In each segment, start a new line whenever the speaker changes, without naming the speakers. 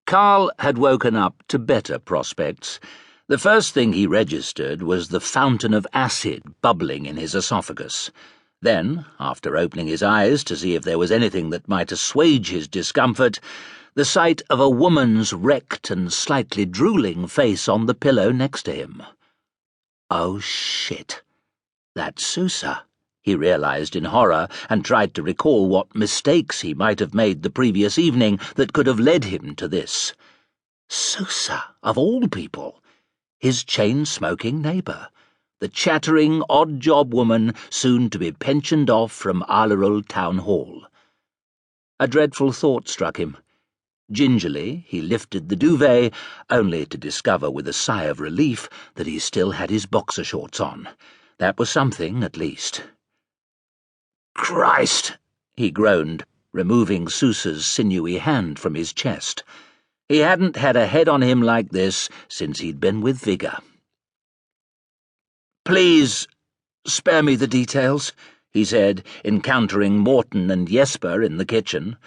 Carl had woken up to better prospects. The first thing he registered was the fountain of acid bubbling in his esophagus. Then, after opening his eyes to see if there was anything that might assuage his discomfort, the sight of a woman's wrecked and slightly drooling face on the pillow next to him. Oh, shit. That's Sousa, he realized in horror, and tried to recall what mistakes he might have made the previous evening that could have led him to this. Sousa, of all people, his chain-smoking neighbour, the chattering, odd-job woman soon to be pensioned off from Alerul Town Hall. A dreadful thought struck him. Gingerly, he lifted the duvet, only to discover with a sigh of relief that he still had his boxer shorts on. That was something, at least. "Christ!" he groaned, removing Sousa's sinewy hand from his chest. He hadn't had a head on him like this since he'd been with Vigor. "Please, spare me the details," he said, encountering Morton and Jesper in the kitchen.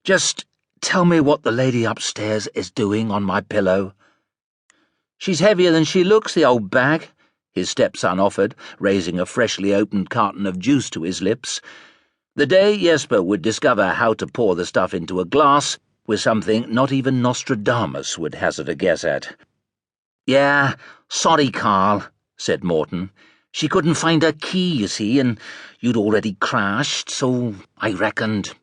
"Just tell me what the lady upstairs is doing on my pillow." "She's heavier than she looks, the old bag," his stepson offered, raising a freshly opened carton of juice to his lips. The day Jesper would discover how to pour the stuff into a glass was something not even Nostradamus would hazard a guess at. "Yeah, sorry, Carl," said Morton. "She couldn't find her key, you see, and you'd already crashed, so I reckoned."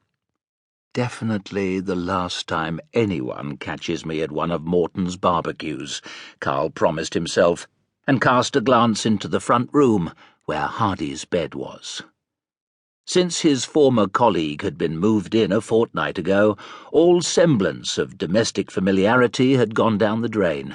Definitely the last time anyone catches me at one of Morton's barbecues, Carl promised himself, and cast a glance into the front room where Hardy's bed was. Since his former colleague had been moved in a fortnight ago, all semblance of domestic familiarity had gone down the drain.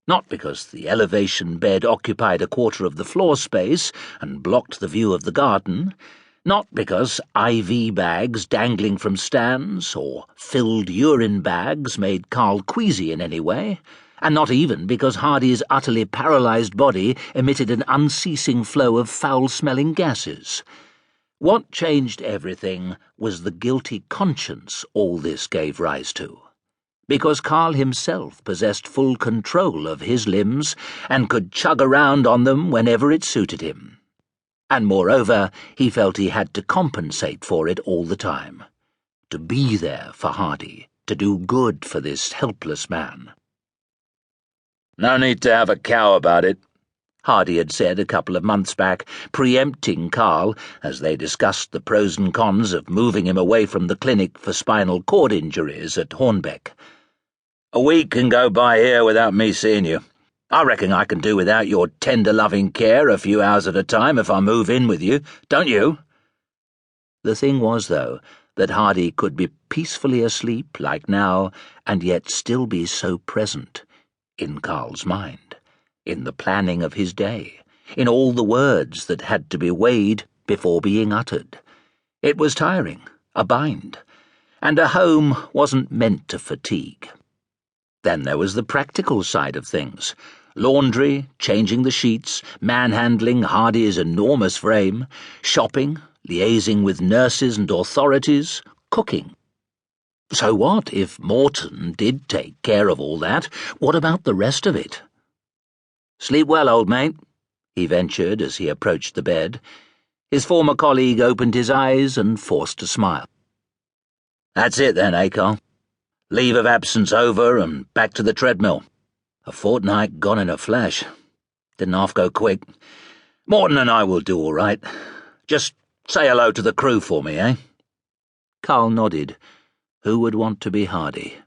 Not because the elevation bed occupied a quarter of the floor space and blocked the view of the garden, not because IV bags dangling from stands or filled urine bags made Carl queasy in any way, and not even because Hardy's utterly paralysed body emitted an unceasing flow of foul-smelling gases. What changed everything was the guilty conscience all this gave rise to, because Carl himself possessed full control of his limbs and could chug around on them whenever it suited him. And moreover, he felt he had to compensate for it all the time, to be there for Hardy, to do good for this helpless man. "No need to have a cow about it," Hardy had said a couple of months back, preempting Carl as they discussed the pros and cons of moving him away from the clinic for spinal cord injuries at Hornbeck. "A week can go by here without me seeing you. I reckon I can do without your tender loving care a few hours at a time if I move in with you, don't you?" The thing was, though, that Hardy could be peacefully asleep like now and yet still be so present in Carl's mind, in the planning of his day, in all the words that had to be weighed before being uttered. It was tiring, a bind, and a home wasn't meant to fatigue. Then there was the practical side of things. Laundry, changing the sheets, manhandling Hardy's enormous frame, shopping, liaising with nurses and authorities, cooking. So what if Morton did take care of all that? What about the rest of it? "Sleep well, old mate," he ventured as he approached the bed. His former colleague opened his eyes and forced a smile. "That's it then, Carl. Leave of absence over and back to the treadmill. A fortnight gone in a flash. Didn't half go quick. Morton and I will do all right. Just say hello to the crew for me, eh?" Carl nodded. Who would want to be Hardy?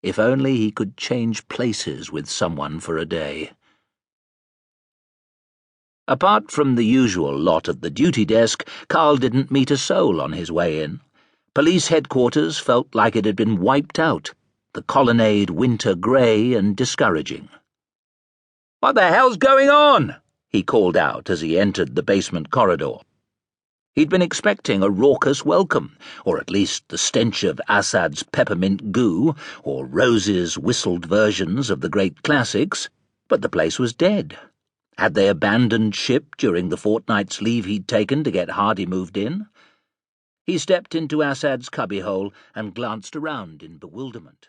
If only he could change places with someone for a day. Apart from the usual lot at the duty desk, Carl didn't meet a soul on his way in. Police headquarters felt like it had been wiped out, the colonnade winter grey and discouraging. "What the hell's going on?" he called out as he entered the basement corridor. He'd been expecting a raucous welcome, or at least the stench of Assad's peppermint goo, or Rose's whistled versions of the great classics, but the place was dead. Had they abandoned ship during the fortnight's leave he'd taken to get Hardy moved in? He stepped into Assad's cubbyhole and glanced around in bewilderment.